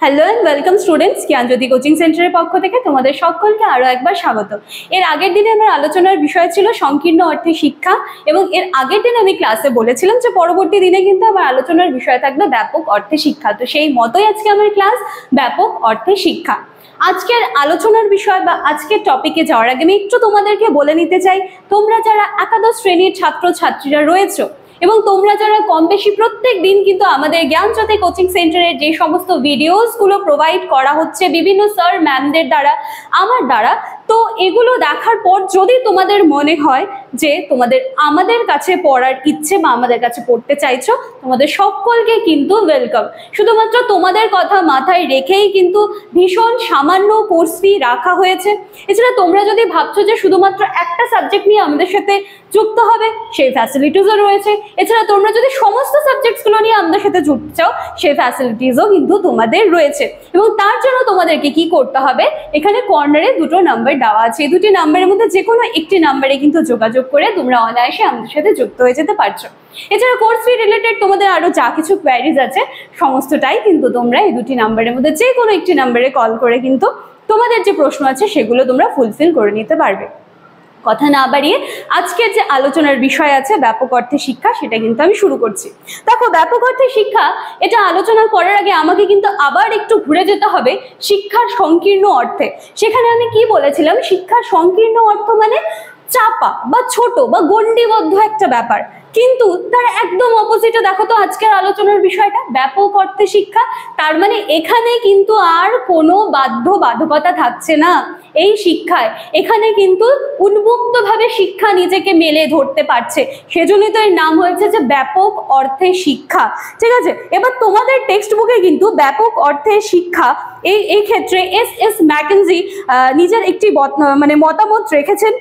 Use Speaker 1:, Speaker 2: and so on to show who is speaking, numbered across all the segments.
Speaker 1: Hello and welcome students, Gyanjyoti coaching সেন্টারের পক্ষ থেকে তোমাদের সকলকে আরও একবার স্বাগত। এর আগের দিনে আমার আলোচনার বিষয় ছিল সংকীর্ণ অর্থে শিক্ষা, এবং এর আগের দিন আমি ক্লাসে বলেছিলাম যে পরবর্তী দিনে কিন্তু আমার আলোচনার বিষয় থাকবে ব্যাপক অর্থে শিক্ষা। তো সেই মতোই আজকে আমার ক্লাস ব্যাপক অর্থে শিক্ষা। আজকের আলোচনার বিষয় বা আজকের টপিকে যাওয়ার আগে আমি একটু তোমাদেরকে বলে নিতে চাই, তোমরা যারা একাদশ শ্রেণীর ছাত্রছাত্রীরা রয়েছো এবং তোমরা যারা কম বেশি প্রত্যেক দিন কিন্তু আমাদের জ্ঞানজ্যোতি কোচিং সেন্টারের যে সমস্ত ভিডিওসগুলো প্রোভাইড করা হচ্ছে বিভিন্ন স্যার ম্যামদের দ্বারা, আমার দ্বারা, তো এগুলো দেখার পর যদি তোমাদের মনে হয় যে তোমাদের আমাদের কাছে পড়ার ইচ্ছে বা আমাদের কাছে পড়তে চাইছো, তোমাদের সকলকে কিন্তু ওয়েলকাম। শুধুমাত্র তোমাদের কথা মাথায় রেখেই কিন্তু ভীষণ সামান্য কোর্স ফি রাখা হয়েছে। এছাড়া তোমরা যদি ভাবছো যে শুধুমাত্র একটা সাবজেক্ট নিয়ে আমাদের সাথে যুক্ত হবে, সেই ফ্যাসিলিটিসও রয়েছে। এছাড়া তোমরা যদি সমস্ত সাবজেক্টসগুলো নিয়ে আমাদের সাথে যুক্ত চাও, সেই ফ্যাসিলিটিসও কিন্তু তোমাদের রয়েছে। এবং তার জন্য তোমাদেরকে কি করতে হবে, এখানে কর্নারে দুটো নাম্বার দেওয়া আছে, এই দুটি নাম্বারের মধ্যে যে কোনো একটি নাম্বারে কিন্তু যোগাযোগ করে তোমরা অনায়াসে আমাদের সাথে যুক্ত হয়ে যেতে পারছো। এছাড়া কোর্স ফি রিলেটেড তোমাদের আরো যা কিছু কোয়ারিজ আছে সমস্তটাই কিন্তু তোমরা এই দুটি নাম্বারের মধ্যে যে কোনো একটি নাম্বারে কল করে কিন্তু তোমাদের যে প্রশ্ন আছে সেগুলো তোমরা ফুলফিল করে নিতে পারবে। কথা না বাড়িয়ে আজকের যে আলোচনার বিষয় আছে ব্যাপক অর্থে শিক্ষা, সেটা কিন্তু আমি শুরু করছি। দেখো, ব্যাপক অর্থে শিক্ষা এটা আলোচনা করার আগে আমাকে কিন্তু আবার একটু ঘুরে যেতে হবে শিক্ষার সংকীর্ণ অর্থে। সেখানে আমি কি বলেছিলাম, শিক্ষার সংকীর্ণ অর্থ মানে চাপা বা ছোট বা গণ্ডিবদ্ধ একটা ব্যাপার। কিন্তু তার একদম অপোজিটে দেখো তো আজকের আলোচনার বিষয়টা ব্যাপক অর্থে শিক্ষা। তার মানে এখানে কিন্তু আর কোনো বাধ্যবাধকতা থাকছে না এই শিক্ষায়। এখানে কিন্তু উন্মুক্তভাবে শিক্ষা নিজেকে মেলে ধরতে পারছে, সেজন্যই তো এর নাম হয়েছে যে ব্যাপক অর্থে শিক্ষা। ঠিক আছে, এবার তোমাদের টেক্সট বুকে কিন্তু ব্যাপক অর্থে শিক্ষা এই ক্ষেত্রে এস ম্যাকেনজি নিজের একটি মতামত রেখেছেন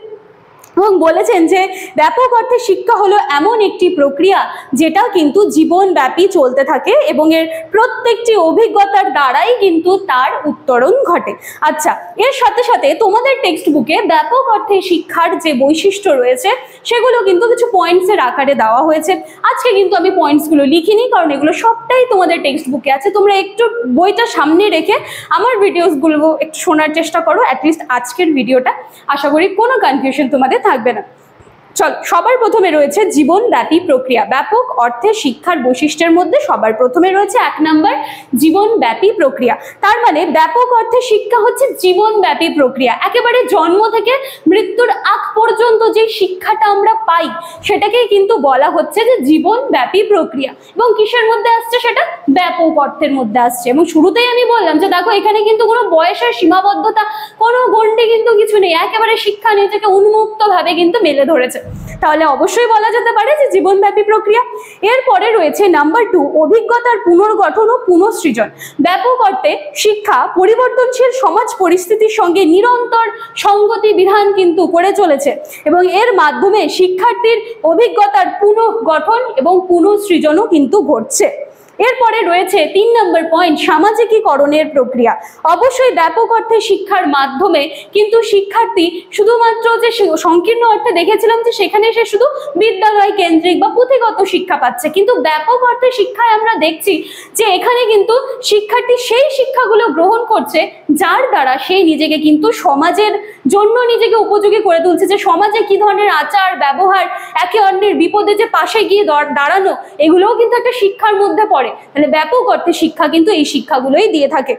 Speaker 1: এবং বলেছেন যে ব্যাপক অর্থে শিক্ষা হলো এমন একটি প্রক্রিয়া যেটা কিন্তু জীবনব্যাপী চলতে থাকে এবং এর প্রত্যেকটি অভিজ্ঞতার দ্বারাই কিন্তু তার উত্তরণ ঘটে। আচ্ছা, এর সাথে সাথে তোমাদের টেক্সট বুকে ব্যাপক অর্থে শিক্ষার যে বৈশিষ্ট্য রয়েছে সেগুলো কিন্তু কিছু পয়েন্টসের আকারে দেওয়া হয়েছে। আজকে কিন্তু আমি পয়েন্টসগুলো লিখিনি, কারণ এগুলো সবটাই তোমাদের টেক্সট বুকে আছে। তোমরা একটু বইটা সামনে রেখে আমার ভিডিওসগুলো একটু শোনার চেষ্টা করো, অ্যাটলিস্ট আজকের ভিডিওটা। আশা করি কোনো কনফিউশন তোমাদের থাকবে না। চল, সবার প্রথমে রয়েছে জীবনব্যাপী প্রক্রিয়া। ব্যাপক অর্থে শিক্ষার বৈশিষ্ট্যের মধ্যে সবার প্রথমে রয়েছে 1 নম্বর জীবনব্যাপী প্রক্রিয়া। তার মানে ব্যাপক অর্থে শিক্ষা হচ্ছে জীবনব্যাপী প্রক্রিয়া। একেবারে জন্ম থেকে মৃত্যুর আগ পর্যন্ত যে শিক্ষাটা আমরা পাই সেটাকেই কিন্তু বলা হচ্ছে যে জীবনব্যাপী প্রক্রিয়া। এবং কিসের মধ্যে আসছে, সেটা ব্যাপক অর্থের মধ্যে আসছে। এবং শুরুতেই আমি বললাম যে দেখো, এখানে কিন্তু কোনো বয়সের সীমাবদ্ধতা, কোনো গণ্ডি কিন্তু কিছু নেই, একেবারে শিক্ষা নিজেকে উন্মুক্তভাবে কিন্তু মেলে ধরেছে। তাহলে অবশ্যই বলা যেতে পারে যে জীবনব্যাপী প্রক্রিয়া। এরপরে রয়েছে নাম্বার 2 অভিজ্ঞতার পুনর্গঠন ও পুনঃসৃজন। ব্যাপক অর্থে শিক্ষা পরিবর্তনশীল সমাজ পরিস্থিতির সঙ্গে নিরন্তর সংগতি বিধান কিন্তু করে চলেছে এবং এর মাধ্যমে শিক্ষার্থীর অভিজ্ঞতার পুনর্গঠন এবং পুনঃসৃজনও কিন্তু ঘটছে। এরপরে রয়েছে 3 নম্বর পয়েন্ট সামাজিকীকরণের প্রক্রিয়া। অবশ্যই ব্যাপক অর্থে শিক্ষার মাধ্যমে কিন্তু শিক্ষার্থী শুধুমাত্র যে সংকীর্ণ অর্থে দেখেছিলাম যে সেখানে সে শুধু বিদ্যালয় কেন্দ্রিক বা পুঁথিগত শিক্ষা পাচ্ছে, কিন্তু ব্যাপক অর্থে শিক্ষায় আমরা দেখছি যে এখানে কিন্তু শিক্ষার্থী সেই শিক্ষাগুলো গ্রহণ করছে যার দ্বারা সে নিজেকে কিন্তু সমাজের জন্য নিজেকে উপযোগী করে তুলছে, যে সমাজে কি ধরনের আচার ব্যবহার, একে অন্যের বিপদে যে পাশে গিয়ে দাঁড়ানো, এগুলোও কিন্তু একটা শিক্ষার মধ্যে পড়ে। তাহলে ব্যাপক অর্থে শিক্ষা কিন্তু এই শিক্ষাগুলোই দিয়ে থাকে।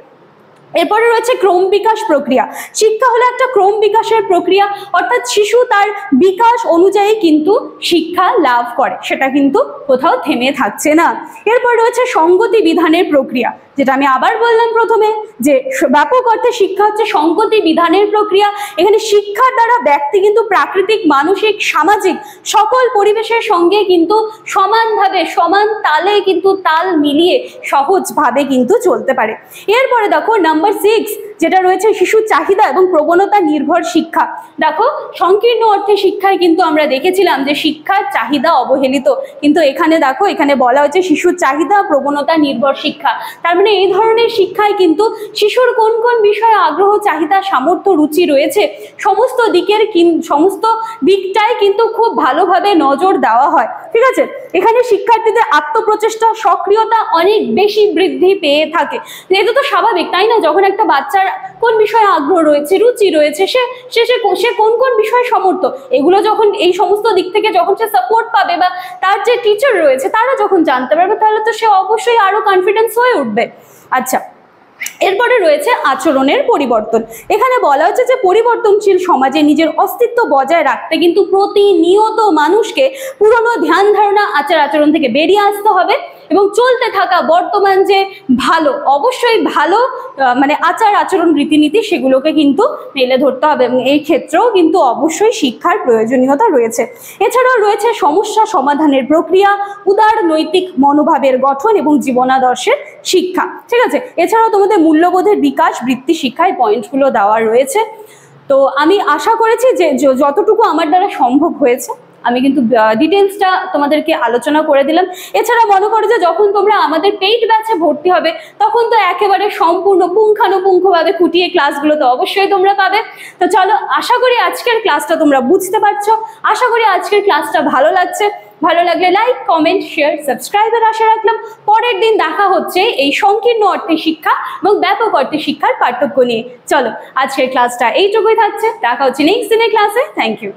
Speaker 1: এরপরে রয়েছে ক্রম বিকাশ প্রক্রিয়া। শিক্ষা হলো একটা ক্রম বিকাশের প্রক্রিয়া, অর্থাৎ শিশু তার বিকাশ অনুযায়ী কিন্তু শিক্ষা লাভ করে, সেটা কিন্তু কোথাও থেমে থাকছে না। এরপর রয়েছে সংগতি বিধানের প্রক্রিয়া, যেটা আমি আবার বললাম প্রথমে যে ব্যাপক অর্থে শিক্ষা হচ্ছে সংগতি বিধানের প্রক্রিয়া। এখানে শিক্ষার দ্বারা ব্যক্তি কিন্তু প্রাকৃতিক, মানসিক, সামাজিক সকল পরিবেশের সঙ্গে কিন্তু সমানভাবে, সমান তালে কিন্তু তাল মিলিয়ে সহজভাবে কিন্তু চলতে পারে। এরপরে দেখো নাম্বার 6 যেটা রয়েছে শিশুর চাহিদা এবং প্রবণতা নির্ভর শিক্ষা। দেখো সংকীর্ণ অর্থে শিক্ষায় কিন্তু আমরা দেখেছিলাম যে শিক্ষার চাহিদা অবহেলিত, কিন্তু এখানে দেখো এখানে বলা হচ্ছে শিশুর চাহিদা প্রবণতা নির্ভর শিক্ষা। তার মানে এই ধরনের শিক্ষায় কিন্তু শিশুর কোন কোন বিষয়ে আগ্রহ, চাহিদা, সামর্থ্য, রুচি রয়েছে সমস্ত দিকটাই কিন্তু খুব ভালোভাবে নজর দেওয়া হয়। ঠিক আছে, এখানে শিক্ষার্থীদের আত্মপ্রচেষ্টা, সক্রিয়তা অনেক বেশি বৃদ্ধি পেয়ে থাকে। এটা তো স্বাভাবিক, তাই না? যখন একটা বাচ্চার কোন বিষয়ে আগ্রহ রয়েছে, রুচি রয়েছে, সে কোন কোন বিষয়ে সমর্থ, এগুলো যখন এই সমস্ত দিক থেকে যখন সে সাপোর্ট পাবে বা তার যে টিচার রয়েছে তারা যখন জানতে পারবে, তাহলে তো সে অবশ্যই আরো কনফিডেন্স হয়ে উঠবে। আচ্ছা, এরপরে রয়েছে আচরণের পরিবর্তন। এখানে বলা হচ্ছে যে পরিবর্তনশীল সমাজে নিজের অস্তিত্ব বজায় রাখতে কিন্তু প্রতিনিয়ত মানুষকে পুরনো ধ্যান ধারণা, আচার আচরণ থেকে বেরিয়ে আসতে হবে এবং চলতে থাকা বর্তমান যে ভালো, অবশ্যই ভালো মানে আচার আচরণ, রীতিনীতি, সেগুলোকে কিন্তু মেলে ধরতে হবে এবং এই ক্ষেত্রেও কিন্তু অবশ্যই শিক্ষার প্রয়োজনীয়তা রয়েছে। এছাড়াও রয়েছে সমস্যা সমাধানের প্রক্রিয়া, উদার নৈতিক মনোভাবের গঠন এবং জীবনাদর্শের শিক্ষা। ঠিক আছে, এছাড়াও তোমাদের মূল্যবোধের বিকাশ, বৃত্তি শিক্ষায় পয়েন্টগুলো দেওয়া রয়েছে। তো আমি আশা করেছি যে যতটুকু আমার দ্বারা সম্ভব হয়েছে আমি কিন্তু ডিটেলসটা তোমাদেরকে আলোচনা করে দিলাম। এছাড়া মনে করো যে যখন তোমরা আমাদের পেইড ব্যাচে ভর্তি হবে তখন তো একেবারে সম্পূর্ণ পুঙ্খানুপুঙ্খভাবে খুঁটিয়ে ক্লাসগুলো তো অবশ্যই তোমরা পাবে। তো চলো, আশা করি আজকের ক্লাসটা তোমরা বুঝতে পারছো, আশা করি আজকের ক্লাসটা ভালো লাগছে। ভালো লাগলে লাইক, কমেন্ট, শেয়ার, সাবস্ক্রাইবের আশা রাখলাম। পরের দিন দেখা হচ্ছে এই সংকীর্ণ অর্থে শিক্ষা এবং ব্যাপক অর্থে শিক্ষার পার্থক্য নিয়ে। চলো, আজকের ক্লাসটা এইটুকুই থাকছে, দেখা হচ্ছে নেক্সট দিনের ক্লাসে। Thank you.